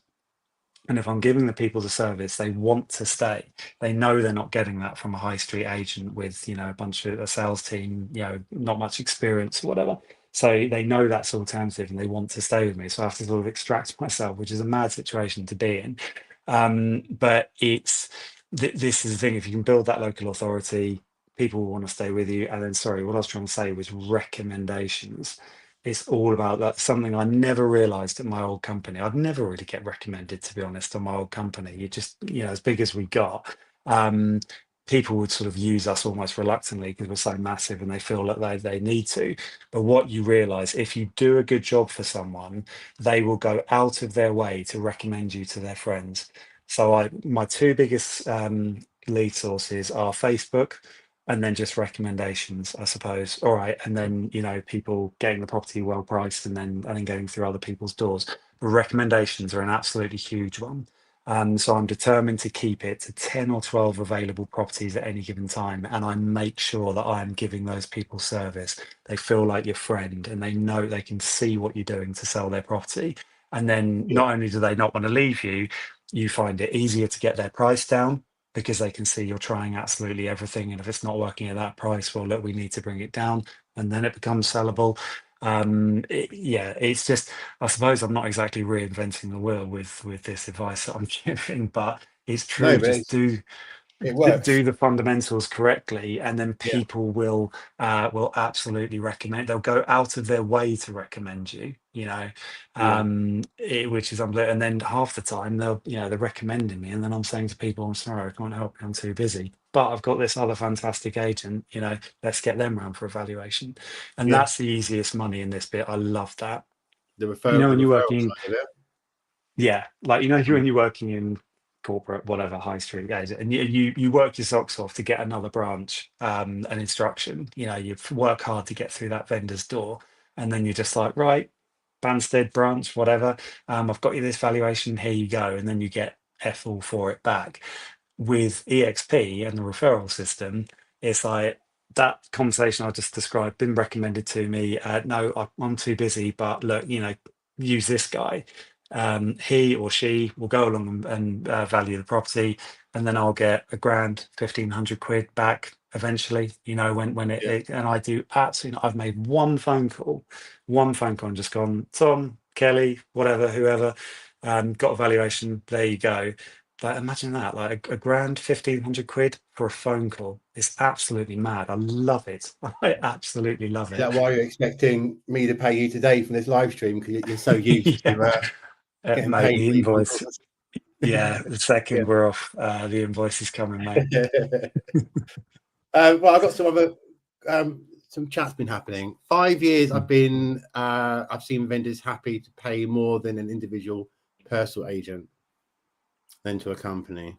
And if I'm giving the people the service, they want to stay. They know they're not getting that from a high street agent with, a bunch of a sales team, not much experience or whatever. So they know that's alternative and they want to stay with me. So I have to sort of extract myself, which is a mad situation to be in. But this is the thing. If you can build that local authority, people will want to stay with you. And then, sorry, what I was trying to say was recommendations. It's all about that. Something I never realized at my old company. I'd never really get recommended, to be honest, on my old company. You just, as big as we got, um, people would sort of use us almost reluctantly because we're so massive and they feel that they need to. But what you realize, if you do a good job for someone, they will go out of their way to recommend you to their friends. So my two biggest lead sources are Facebook and then just recommendations, I suppose. All right, and then people getting the property well priced, and then going through other people's doors. But recommendations are an absolutely huge one. So I'm determined to keep it to 10 or 12 available properties at any given time, and I make sure that I am giving those people service. They feel like your friend, and they know they can see what you're doing to sell their property. And then Yeah. not only do they not want to leave you, you find it easier to get their price down because they can see you're trying absolutely everything. And if it's not working at that price, well, look, we need to bring it down, and then it becomes sellable. Yeah, it's just, I suppose I'm not exactly reinventing the wheel with this advice that I'm giving, but it's No, true. but Just it do works. the fundamentals correctly, and then Yeah. people will absolutely recommend. They'll go out of their way to recommend you. Yeah. Which is unbelievable. And then half the time they're recommending me, and then I'm saying to people, "I'm sorry, I can't help you. I'm too busy. But I've got this other fantastic agent. Let's get them round for evaluation." And Yeah. that's the easiest money in this bit. I love that. The When you're referral working, side of it. yeah, like Mm. when you're working in corporate, whatever, high street guys, and you work your socks off to get another branch, an instruction. You work hard to get through that vendor's door, and then you're just like, right, Banstead branch, whatever. I've got you this valuation. Here you go, and then you get F all for it back. With EXP and the referral system, it's like that conversation I just described, been recommended to me. No, I'm too busy, but look, use this guy. He or she will go along and value the property, and then I'll get a grand, 1,500 quid back eventually. When Yeah. and I do absolutely. I've made one phone call and just gone, Tom, Kelly, whatever, whoever, got a valuation. There you go. Like, imagine that, like a grand, 1,500 quid for a phone call. It's absolutely mad. I love it. I absolutely love Is it. that why you're expecting me to pay you today from this live stream? Because you're so used Yeah, to getting mate, paid the for these phone invoice. calls. Yeah, the second we're off, the invoice is coming, mate. Yeah. Well, I've got some chat's been happening. 5 years Mm. I've seen vendors happy to pay more than an individual personal agent than to a company.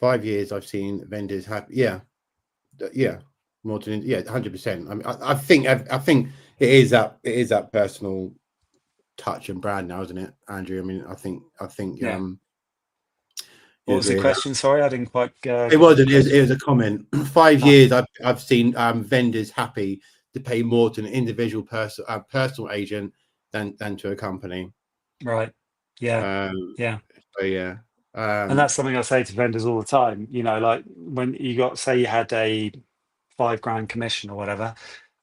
5 years I've seen vendors happy. Yeah, yeah, more than yeah, 100%. I mean, I think it is that personal touch and brand now, isn't it, Andrew? I mean, I think Yeah. you What was the agree with that. question? Sorry, I didn't quite It get the wasn't. It question. was a comment. 5 years, I've seen vendors happy to pay more to an individual personal agent than to a company. Right. Yeah. Um, Yeah. so yeah, And um, that's something I say to vendors all the time. Like when you got, say you had a 5 grand commission or whatever,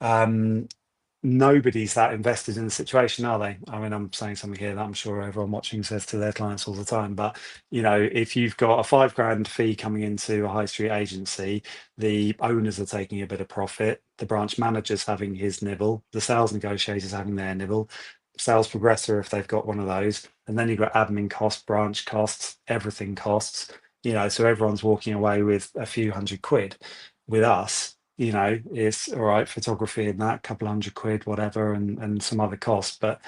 um, nobody's that invested in the situation, are they? I mean, I'm saying something here that I'm sure everyone watching says to their clients all the time. But if you've got a 5 grand fee coming into a high street agency, the owners are taking a bit of profit, the branch manager's having his nibble, the sales negotiators having their nibble, sales progressor if they've got one of those, and then you've got admin costs, branch costs, everything costs. So everyone's walking away with a few £100. With us, it's all right, photography and that, couple £100, whatever, and some other costs. But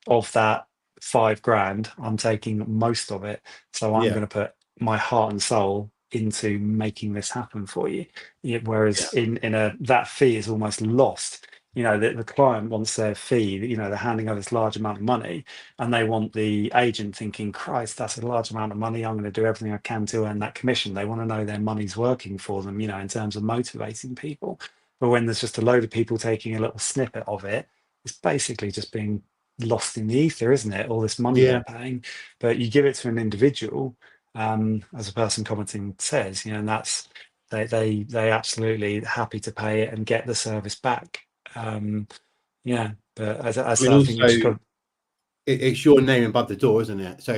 of that 5 grand, I'm taking most of it. So I'm yeah, going to put my heart and soul into making this happen for you. yeah, Whereas in a that fee is almost lost. The client wants their fee, they're handing over this large amount of money and they want the agent thinking, Christ, that's a large amount of money. I'm going to do everything I can to earn that commission. They want to know their money's working for them, in terms of motivating people. But when there's just a load of people taking a little snippet of it, it's basically just being lost in the ether, isn't it? All this money yeah. they're paying. But you give it to an individual, as a person commenting says, and that's they absolutely happy to pay it and get the service back. Yeah, but as I I mean, said, I think you also just got it's your name above the door, isn't it? So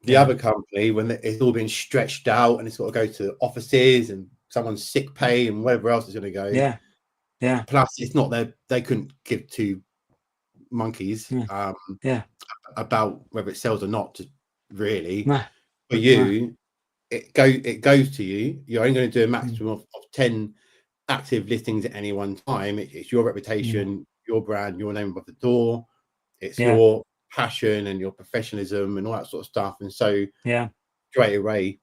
the yeah. other company, when it's all been stretched out and it's got to go to offices and someone's sick pay and whatever else is going to go. Yeah, yeah, Plus, it's not they couldn't give two monkeys yeah, yeah. about whether it sells or not. Really, No, for no. you, it goes to you. You're only going to do a Mm, maximum of 10 active listings at any one time. It's your mm, reputation, your brand, your name above the door. It's yeah, your passion and your professionalism and all that sort of stuff. And so yeah, straight away,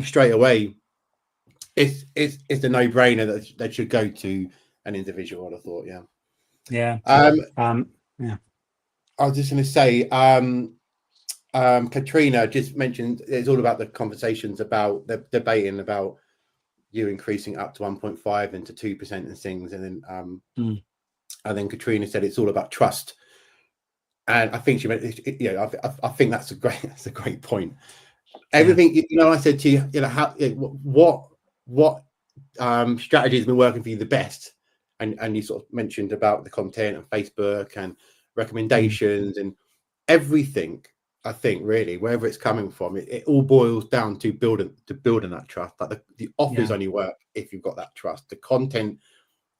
straight away, it's a no brainer that should go to an individual. I'd have thought, yeah. yeah. Um, Yeah, I was just going to say, Katrina just mentioned it's all about the conversations about the debating about you increasing up to 1.5 and to 2% and things, mm, and then Katrina said it's all about trust, and I think she meant, I think that's a great point. yeah, Everything I said to you, how what strategy has been working for you the best, and you sort of mentioned about the content and Facebook and mm, recommendations and everything. I think really wherever it's coming from, it all boils down to building that trust. Like the offers yeah, only work if you've got that trust. The content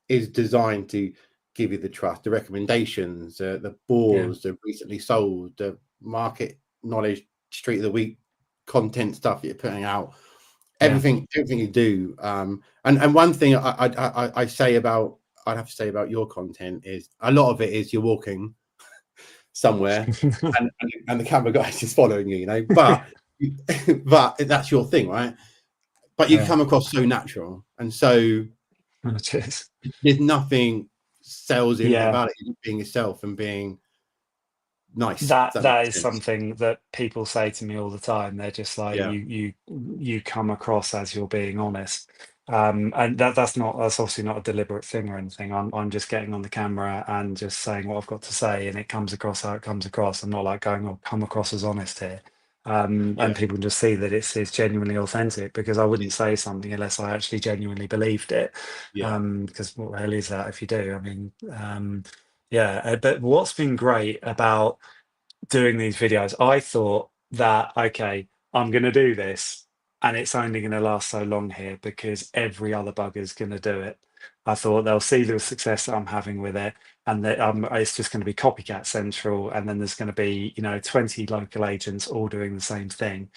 is designed to give you the trust. The recommendations, the yeah, boards, the recently sold, the market knowledge, street of the week content stuff that you're putting out. yeah. Everything you do. And one thing I say about I'd have to say about your content is a lot of it is you're walking somewhere and the camera guy is just following you, but but that's your thing, right? But you Yeah, come across so natural, and so oh, cheers. there's nothing salesy Yeah, about it. You're being yourself and being nice. If that that that makes is sense. something that people say to me all the time. They're just like, Yeah, you come across as you're being honest. And that's obviously not a deliberate thing or anything. I'm just getting on the camera and just saying what I've got to say, and it comes across how it comes across. I'm not like going, "Oh, come across as honest here." yeah, And people can just see that it's genuinely authentic, because I wouldn't say something unless I actually genuinely believed it. yeah, Because what the hell is that if you do? I mean, yeah. But what's been great about doing these videos, I thought that, okay, I'm going to do this and it's only going to last so long here because every other bugger's going to do it. I thought they'll see the success that I'm having with it, and that it's just going to be copycat central, and then there's going to be 20 local agents all doing the same thing.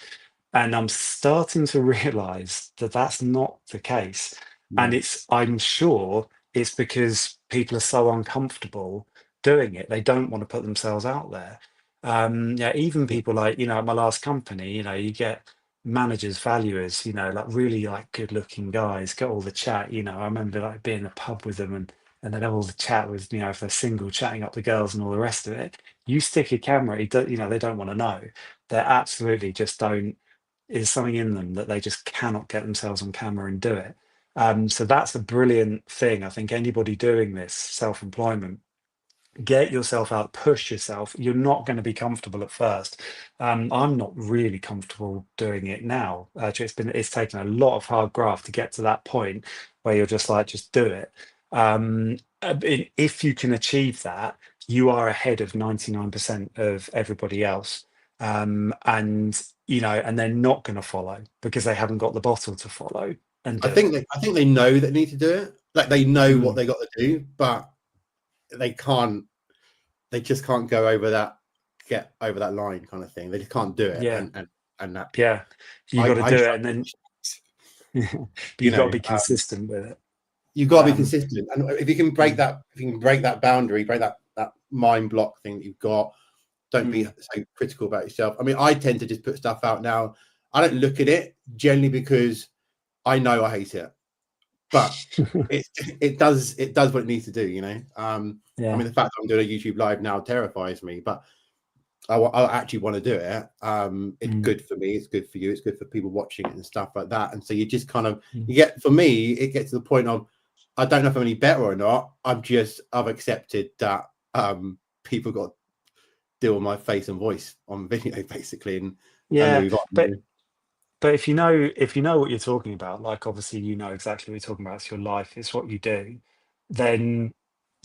And I'm starting to realize that that's not the case. And yeah, I'm sure it's because people are so uncomfortable doing it. They don't want to put themselves out there. Yeah, even yeah, people like, at my last company, you get managers, valuers, like really like good looking guys, get all the chat. I remember like being in a pub with them and then have all the chat with, if they're single, chatting up the girls and all the rest of it. You stick a camera, they don't want to know. They're absolutely just don't, is something in them that they just cannot get themselves on camera and do it. So that's a brilliant thing. I think anybody doing this self-employment, get yourself out, push yourself. You're not going to be comfortable at first. I'm not really comfortable doing it now. It's taken a lot of hard graft to get to that point where you're just like, just do it. If you can achieve that, you are ahead of 99% of everybody else. And they're not going to follow because they haven't got the bottle to follow and do it. I think they know that they need to do it. Like they know what Mm, they got to do, but they can't. They just can't get over that line, kind of thing. They just can't do it, yeah, and that yeah. You got to I do it, struggle. and then but You you've got to know, be consistent with it. you've got to be Um, consistent, and if you can break mm, that, if you can break that boundary, break that mind block thing that you've got. Don't be mm. so critical about yourself. I mean, I tend to just put stuff out now. I don't look at it generally because I know I hate it, but it does what it needs to do. I Yeah. mean, the fact that I'm doing a YouTube live now terrifies me, but I actually want to do it. It's Mm, good for me. It's good for you. It's good for people watching it and stuff like that. And so you just kind of mm. for me, it gets to the point of I don't know if I'm any better or not. I've accepted that people got to deal with my face and voice on video basically, and Yeah, move on. but but if you know what you're talking about, like obviously you know exactly what you're talking about, it's your life, it's what you do, then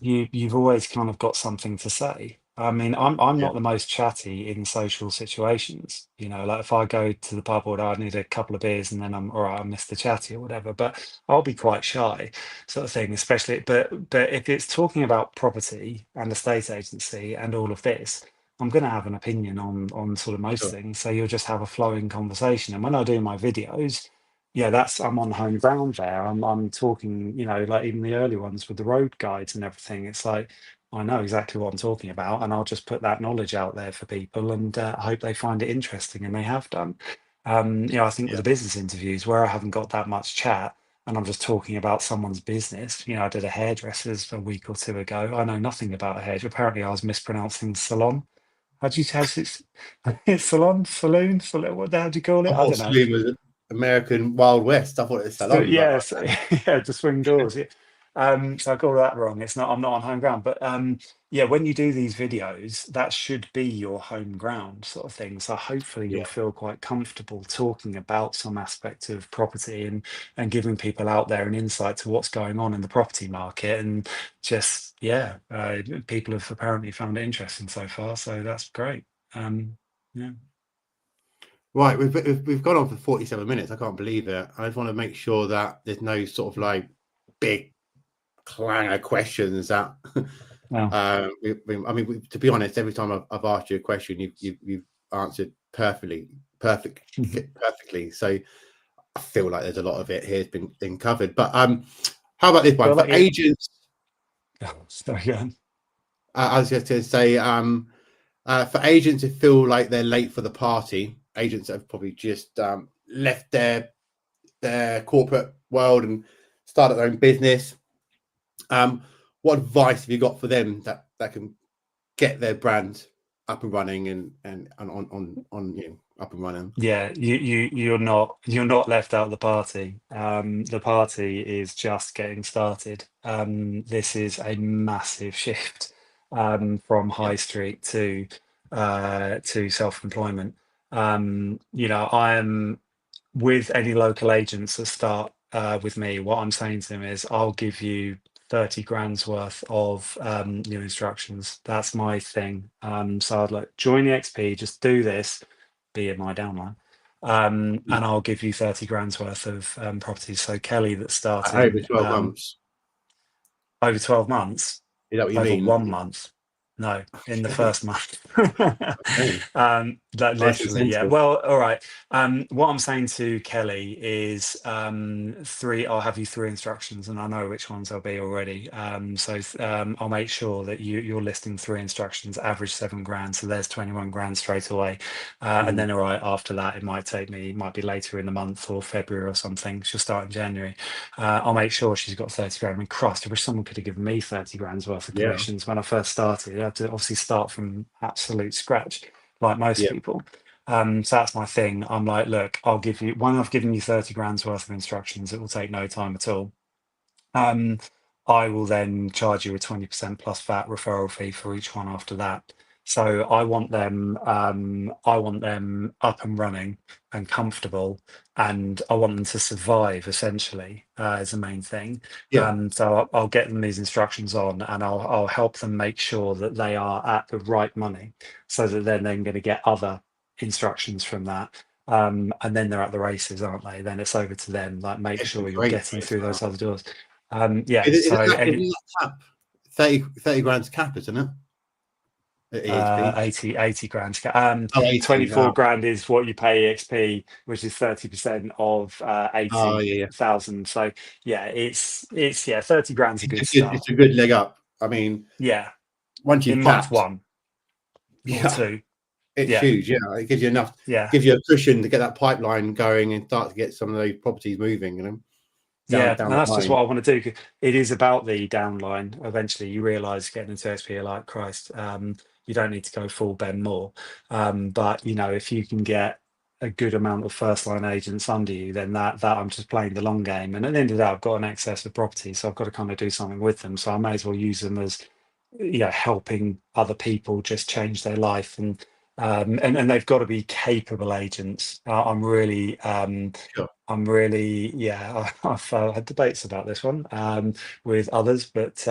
you've always kind of got something to say. I mean, I'm Yeah, not the most chatty in social situations. Like if I go to the pub or I need a couple of beers and then I'm all right, I miss the chatty or whatever, but I'll be quite shy, sort of thing, especially but if it's talking about property and estate agency and all of this, I'm going to have an opinion on sort of most sure. things. So you'll just have a flowing conversation. And when I do my videos, yeah, that's I'm on home ground there. I'm talking, like even the early ones with the road guides and everything. It's like I know exactly what I'm talking about, and I'll just put that knowledge out there for people, and I hope they find it interesting, and they have done. I think with Yeah. the business interviews where I haven't got that much chat, and I'm just talking about someone's business. I did a hairdresser's a week or two ago. I know nothing about a hairdresser. Apparently, I was mispronouncing salon. How do you have it? Saloon? What the hell do you call it? I I thought don't know. Saloon was American Wild West. I thought it was So salon, but yes, yeah, to swing doors. Yeah. So I got all that wrong. It's not. I'm not on home ground, but yeah, when you do these videos, that should be your home ground sort of thing. So hopefully you'll yeah, feel quite comfortable talking about some aspect of property and giving people out there an insight to what's going on in the property market. And just yeah, people have apparently found it interesting so far. So that's great. Yeah. right. We've gone on for 47 minutes. I can't believe it. I just want to make sure that there's no sort of like big clang of questions that. Well. I mean, to be honest, every time I've asked you a question, you've answered perfectly. So I feel like there's a lot of it here has been covered. But how about this one Feel for like it. agents? Oh, sorry, go on. I was just going to say, for agents who feel like they're late for the party, agents that have probably just left their corporate world and started their own business. What advice have you got for them that can get their brand up and running and on up and running? Yeah, you're not left out of the party. The party is just getting started. This is a massive shift from Yeah, high street to self-employment. I am with any local agents that start with me. What I'm saying to them is, I'll give you 30 grand's worth of new instructions. That's my thing. So I'd like join the XP, just do this, be it my downline. And I'll give you 30 grand's worth of properties. So Kelly, that's over starting 12 months. over 12 months, Is that what you over mean? 1 month. No, in the Okay. first month. Okay. That Nice literally, yeah. incentive. Well, all right. What I'm saying to Kelly is three. I'll have you three instructions, and I know which ones they'll be already. I'll make sure that you're listing three instructions, average 7 grand. So there's 21 grand straight away. And Mm. then, all right, after that, it might be later in the month or February or something. She'll start in January. I'll make sure she's got 30 grand. I mean, Christ, I wish someone could have given me 30 grand's worth of Yeah. commissions when I first started. I had to obviously start from absolute scratch, like most Yeah. people. So that's my thing. I'm like, look, I'll give you when I've given you 30 grand's worth of instructions, it will take no time at all. Um, I will then charge you a 20% plus VAT referral fee for each one after that. So I want them up and running and comfortable, and I want them to survive essentially, is the main thing. Yeah. So I'll get them these instructions on, and I'll help them make sure that they are at the right money, so that then they're going to get other instructions from that. And then they're at the races, aren't they? Then it's over to them. Like, make It's a sure you're great getting way as through well. those other doors. Yeah, so Isn't that cap 30 grand's cap, isn't it? At EXP. 80 grand. Oh, 80. 24 Oh, grand is what you pay EXP, which is 30% of oh yeah, yeah. 80,000. So yeah, it's yeah, 30 grand's a good It's start. a good leg up. I mean, Yeah, once you've in month capped, one or yeah, two. it's Yeah, huge. Yeah, it gives you enough, yeah. gives you a cushion to get that pipeline going and start to get some of those properties moving. Yeah, Down and the that's just line. what I want to do. 'Cause it is about the downline. Eventually, you realise getting into XP, you're like, Christ, you don't need to go full Ben Moore. But if you can get a good amount of first line agents under you, then that I'm just playing the long game. And at the end of the day, I've got an excess of property, so I've got to kind of do something with them. So I may as well use them as helping other people just change their life, and they've got to be capable agents. Sure. I'm really, yeah, I've had debates about this one with others, but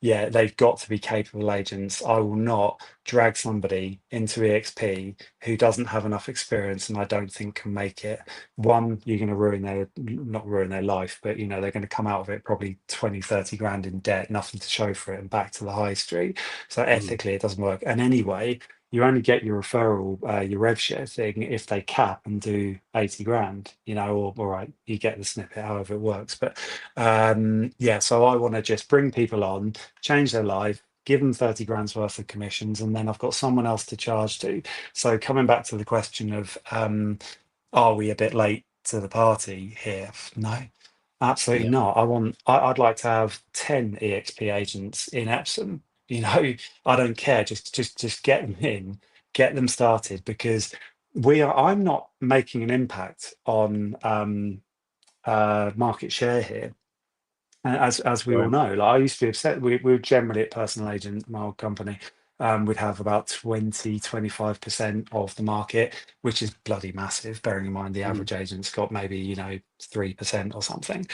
yeah, they've got to be capable agents. I will not drag somebody into EXP who doesn't have enough experience and I don't think can make it. One, you're going to not ruin their life, but they're going to come out of it probably 20, 30 grand in debt, nothing to show for it, and back to the high street. So Mm. ethically, it doesn't work. And anyway, you only get your referral, your rev share thing if they cap and do 80 grand, or all right, you get the snippet, however it works. But yeah, so I want to just bring people on, change their life, give them 30 grand's worth of commissions, and then I've got someone else to charge to. So coming back to the question of, are we a bit late to the party here? No, absolutely Yeah. not. I'd like to have 10 EXP agents in Epsom. I don't care. Just get them in, get them started, because I'm not making an impact on market share here. And as we all Right. know, like I used to be upset. We were generally at Personal Agent, my old company, would have about 25% of the market, which is bloody massive, bearing in mind the Mm. average agent's got maybe, 3% or something.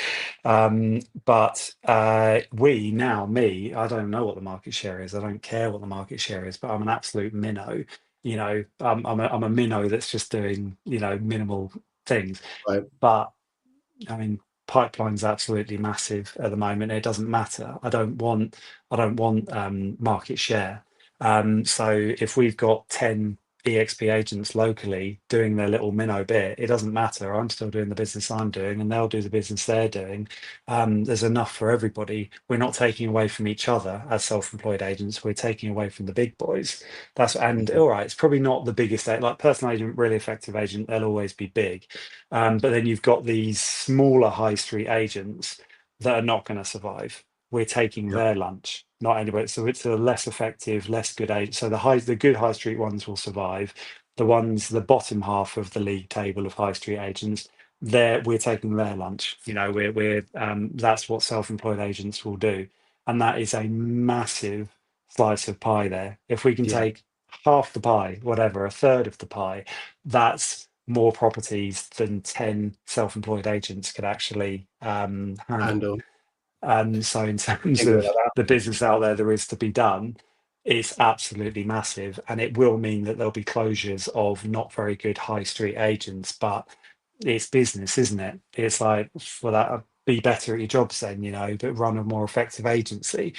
But I don't know what the market share is. I don't care what the market share is, but I'm an absolute minnow. I'm a minnow that's just doing, minimal things. Right. But I mean, pipeline's absolutely massive at the moment. It doesn't matter. I don't want market share. So if we've got 10 EXP agents locally doing their little minnow bit, it doesn't matter. I'm still doing the business I'm doing, and they'll do the business they're doing. There's enough for everybody. We're not taking away from each other as self-employed agents. We're taking away from the big boys. And Mhm. all right, it's probably not the biggest, like personal agent, really effective agent. They'll always be big. But then you've got these smaller high street agents that are not going to survive. We're taking Yeah. their lunch, not anybody. So it's a less effective, less good agent. So the good high street ones will survive. The bottom half of the league table of high street agents, we're taking their lunch. That's what self-employed agents will do, and that is a massive slice of pie there. If we can Yeah. take half the pie, whatever, a third of the pie, that's more properties than 10 self-employed agents could actually handle. Handle. So in terms Think about of that. the business out there is to be done, it's absolutely massive, and it will mean that there'll be closures of not very good high street agents, but it's business, isn't it? It's like, for that, be better at your jobs then, but run a more effective agency,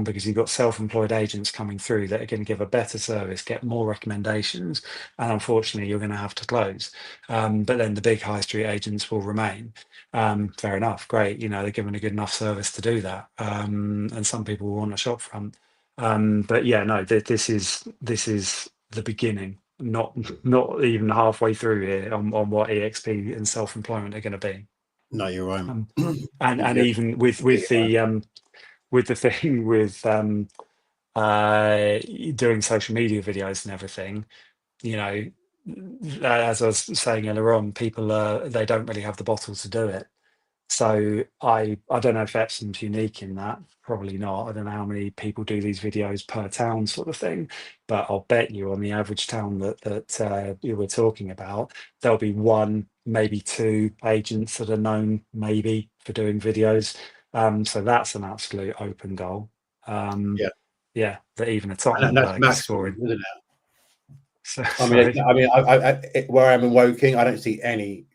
because you've got self-employed agents coming through that are going to give a better service, get more recommendations, and unfortunately you're going to have to close. But then the big high street agents will remain. Fair enough, great. They're giving a good enough service to do that. And some people will want a shop front. But yeah, no, this is the beginning, not even halfway through here on what EXP and self-employment are going to be. No, you're right. Um, and You're even with the thing with doing social media videos and everything, you know, as I was saying earlier on, people they don't really have the bottle to do it. So I don't know if Epsom's unique in that. Probably not. I don't know how many people do these videos per town, sort of thing. But I'll bet you on the average town that you were talking about, there'll be one, maybe two agents that are known maybe for doing videos. So that's an absolute open goal. Um, yeah, yeah, that even a and Tottenham that's bloke is maximum, scoring. isn't it? So I mean, sorry. where I'm in Woking, I don't see any,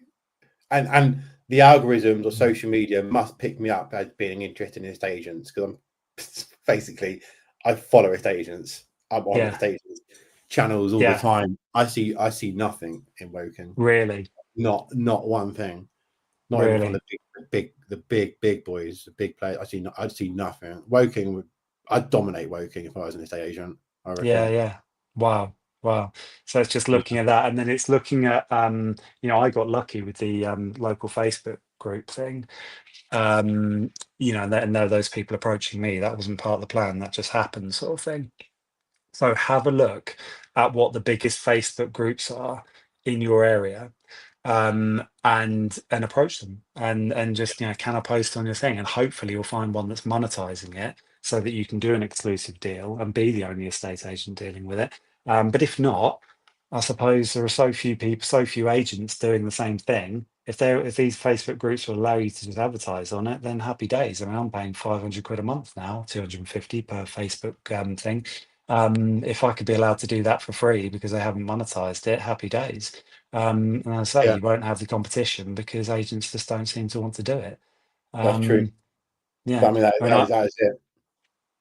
and the algorithms or social media must pick me up as being interested in estate agents because I'm basically I follow estate agents. I'm on Yeah, estate agents channels all the yeah, time. I see nothing in Woking, really, not one thing. Not even from really. the big boys, the big players. I see nothing. I'd dominate Woking if I was an estate agent. I Yeah, reckon. yeah. Wow. Wow. So it's just Yeah. looking at that, and then it's looking at I got lucky with the local Facebook group thing. And there are those people approaching me. That wasn't part of the plan, that just happened, sort of thing. So have a look at what the biggest Facebook groups are in your area, and approach them, and just, can I post on your thing? And hopefully you'll find one that's monetizing it so that you can do an exclusive deal and be the only estate agent dealing with it. But if not, I suppose there are so few people, so few agents doing the same thing. If these Facebook groups will allow you to just advertise on it, then happy days. I mean, I'm paying 500 quid a month now, 250 per Facebook thing. If I could be allowed to do that for free because they haven't monetized it, happy days. And I say Yeah, you won't have the competition because agents just don't seem to want to do it. that's true. Yeah, But I mean, that, I mean, that is that is it.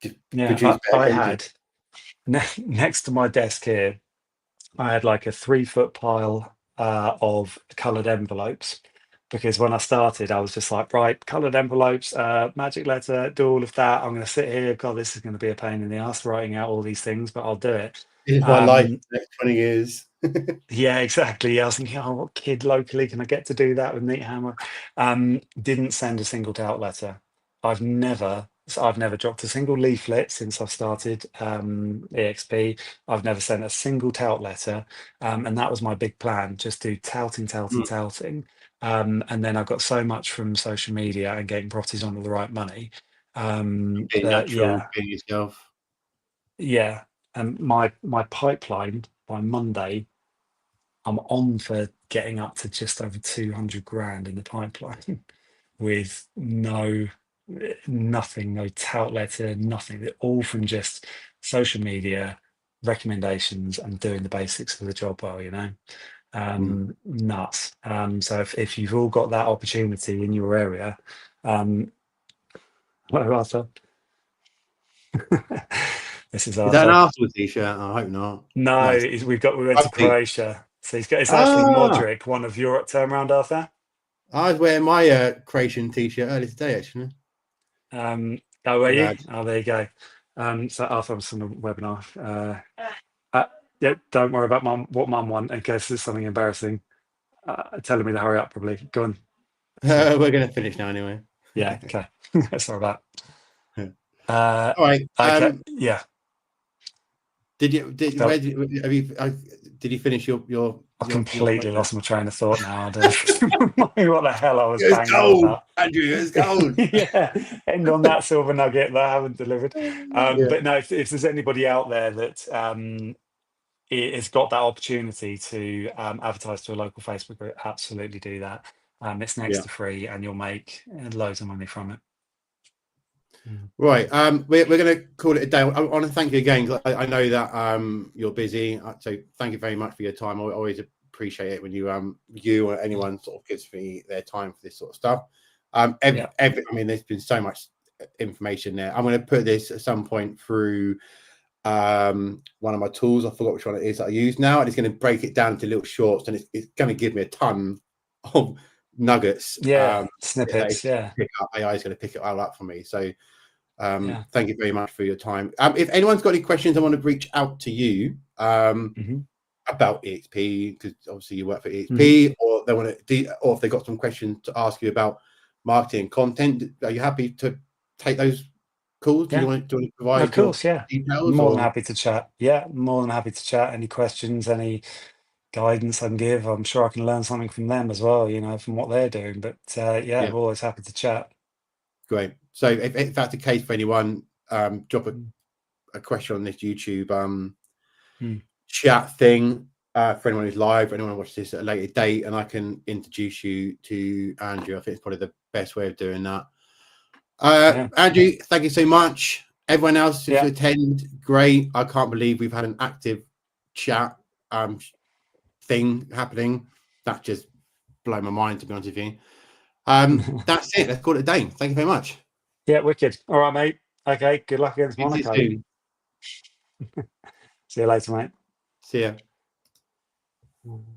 Just produce better I content. had next to my desk here, I had like a 3 foot pile of coloured envelopes. Because when I started, I was just like, right, coloured envelopes, magic letter, do all of that. I'm going to sit here. God, this is going to be a pain in the ass writing out all these things, but I'll do it. This is my life Um, for the next 20 years. Yeah, exactly. Yeah, I was thinking, oh, what kid locally can I get to do that with Neat Hammer? Didn't send a single doubt letter. I've never dropped a single leaflet since I've started EXP. I've never sent a single tout letter, and that was my big plan: just do touting, touting, Mm. touting. And then I got so much from social media and getting properties on at the right money, Being that natural, yeah, being yourself. yeah. And my pipeline by Monday, I'm on for getting up to just over 200 grand in the pipeline with nothing, no tout letter, nothing. They're all from just social media recommendations and doing the basics of the job well. Mm. Nuts. So if you've all got that opportunity in your area, um, hello, Arthur. This is Is that an Arthur. Arsenal t-shirt? I hope not. No, No, it's we went to rugby. Croatia. So it's actually Ah, Modric, one of Europe. Turn around, Arthur. I was wearing my Croatian t-shirt earlier today, actually. Oh, were you? Lad. Oh, there you go. So Arthur was on the webinar. Uh, yeah, don't worry about what mum want in case there's something embarrassing. Telling me to hurry up, probably. Go on. So, We're going to finish now anyway. yeah, okay. Sorry about All right. that. Okay, yeah. Did you did So where did you, have you did you finish your I your completely photo? lost my train of thought now. I don't know what the hell I was It was banging on cold, about. Andrew. It was cold. Yeah, end on that silver nugget that I haven't delivered. Yeah, But no, if there's anybody out there that has got that opportunity to advertise to a local Facebook group, absolutely do that. It's next yeah. to free, and you'll make loads of money from it. Mm. Right. We're going to call it a day. I want to thank you again. 'Cause I know that you're busy, so thank you very much for your time. I always appreciate it when you or anyone sort of gives me their time for this sort of stuff. Yeah. I mean, there's been so much information there. I'm going to put this at some point through one of my tools. I forgot which one it is that I use now, and it's going to break it down into little shorts, and it's going to give me a ton of nuggets. Yeah. That Snippets. Yeah. AI is going to pick it all up for me. So Yeah. thank you very much for your time. If anyone's got any questions, I want to reach out to you about EXP, because obviously you work for EXP, or they want to, or if they've got some questions to ask you about marketing and content. Are you happy to take those calls? Do you want to No, of provide your course, yeah. details? More than Or happy to chat. Yeah, more than happy to chat. Any questions, any guidance I can give, I'm sure I can learn something from them as well, from what they're doing. But yeah, yeah, I'm always happy to chat. great. So if that's the case for anyone, drop Mm. a question on this YouTube Mm. chat thing for anyone who's live, anyone who watches this at a later date, and I can introduce you to Andrew. I think it's probably the best way of doing that. Yeah. Andrew, thank you so much. Everyone else, if you Yeah. attend, great. I can't believe we've had an active chat thing happening. That just blew my mind, to be honest with you. That's it. Let's call it a day. Thank you very much. Yeah, wicked. All right, mate. Okay, good luck against See you Monaco. soon. See you later, mate. See ya. Mm.